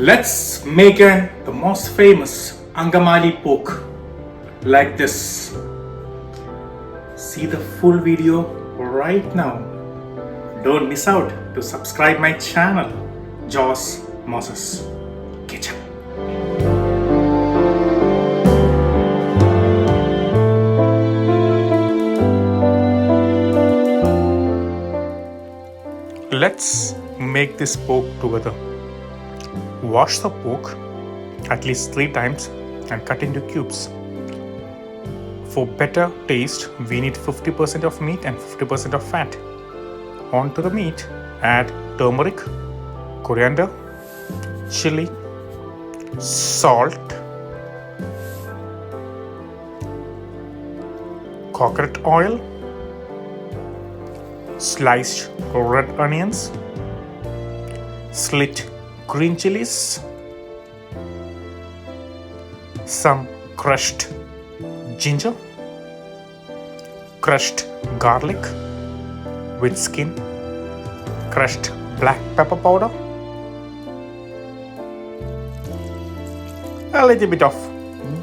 Let's make the most famous Angamaly pork like this. See the full video right now. Don't miss out to subscribe my channel, Joss Moses Kitchen. Let's make this pork together. Wash the pork at least 3 times and cut into cubes. For better taste, we need 50% of meat and 50% of fat. Onto the meat, add turmeric, coriander, chili, salt, coconut oil, sliced red onions, slit green chilies, some crushed ginger, crushed garlic with skin, crushed black pepper powder, a little bit of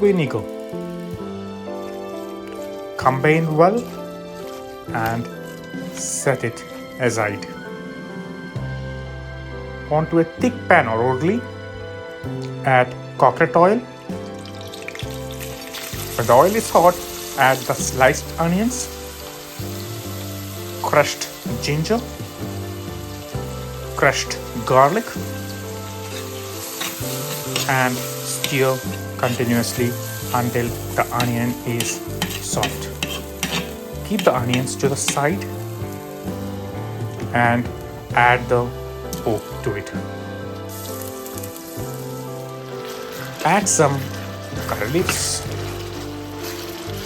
vinegar. Combine well and set it aside. Onto a thick pan or orgli, add coconut oil. When the oil is hot, add the sliced onions, crushed ginger, crushed garlic, and stir continuously until the onion is soft. Keep the onions to the side and add the pork to it. Add some curry leaves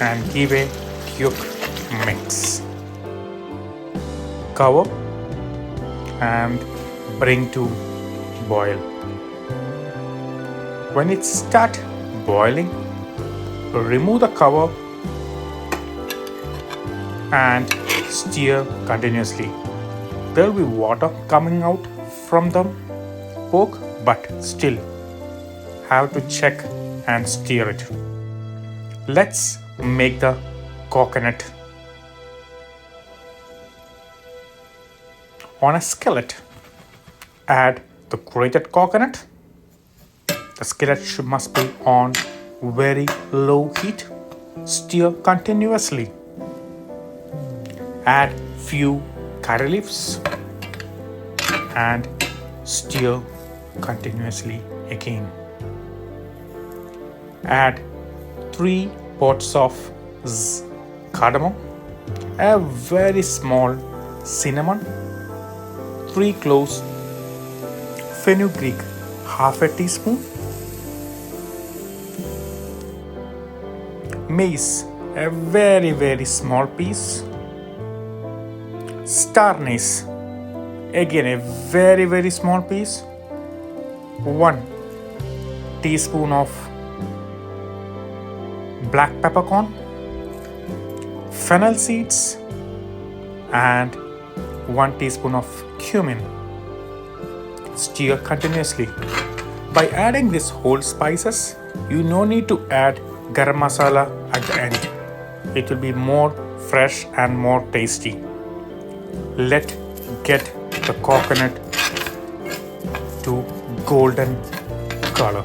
and give a quick mix. Cover and bring to boil. When it starts boiling, remove the cover and stir continuously. There will be water coming out from the pork, but still have to check and stir it. Let's make the coconut. On a skillet, add the grated coconut. The skillet must be on very low heat. Stir continuously. Add few curry leaves and stir continuously again. Add 3 pots of cardamom, a very small cinnamon, 3 cloves, fenugreek, half a teaspoon, mace, a very small piece, star anise, again a very small piece, 1 teaspoon of black peppercorn, fennel seeds, and 1 teaspoon of cumin. Stir continuously. By adding these whole spices, you no need to add garam masala at the end. It will be more fresh and more tasty. Let get the coconut to golden color.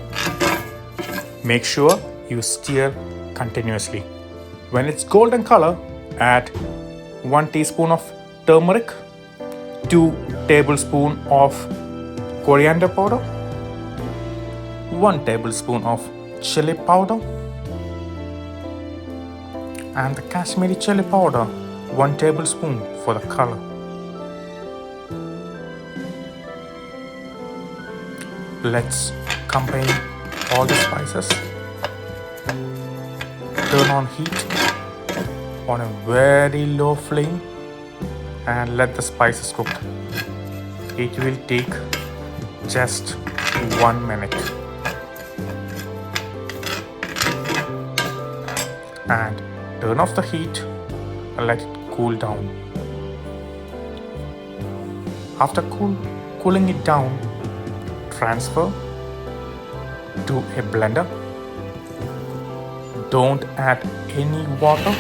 Make sure you stir continuously. When it's golden color, add 1 teaspoon of turmeric, 2 tablespoons of coriander powder, 1 tablespoon of chili powder, and the Kashmiri chili powder, 1 tablespoon for the color. Let's combine all the spices. Turn on heat on a very low flame and let the spices cook. It will take just 1 minute. And turn off the heat and let it cool down. After cooling it down, transfer to a blender. Don't add any water.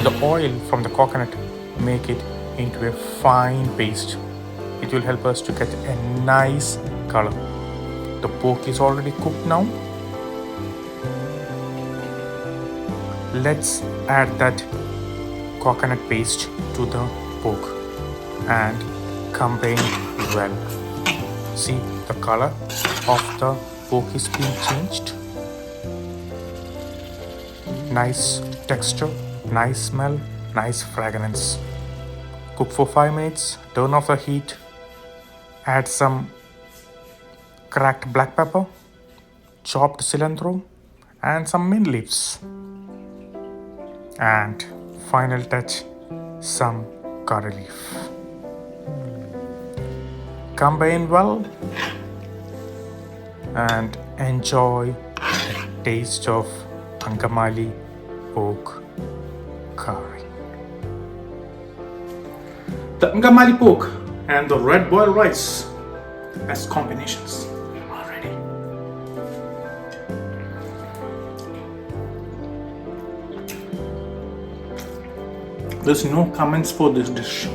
The oil from the coconut make it into a fine paste. It will help us to get a nice color. The pork is already cooked now. Let's add that coconut paste to the pork and combine well. See, the color of the pork is being changed. Nice texture, nice smell, nice fragrance. Cook for 5 minutes, turn off the heat, add some cracked black pepper, chopped cilantro and some mint leaves. And final touch, some curry leaf. Combine well and enjoy the taste of Angamaly Pork Curry. The Angamaly pork and the red boiled rice as combinations are ready. There's no comments for this dish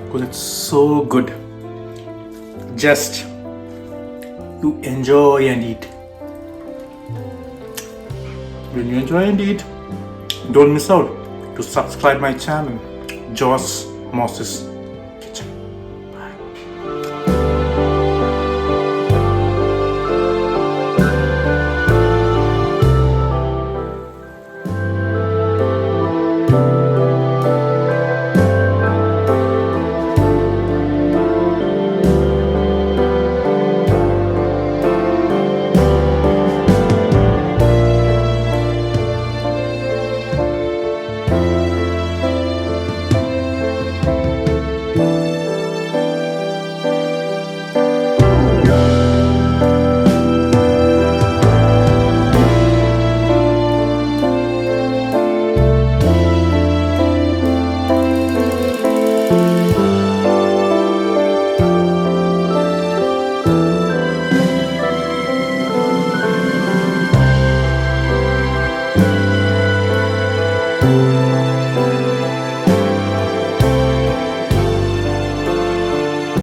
because it's so good. Just you enjoy and eat. When you enjoy and eat, don't miss out to subscribe my channel, Joss Moses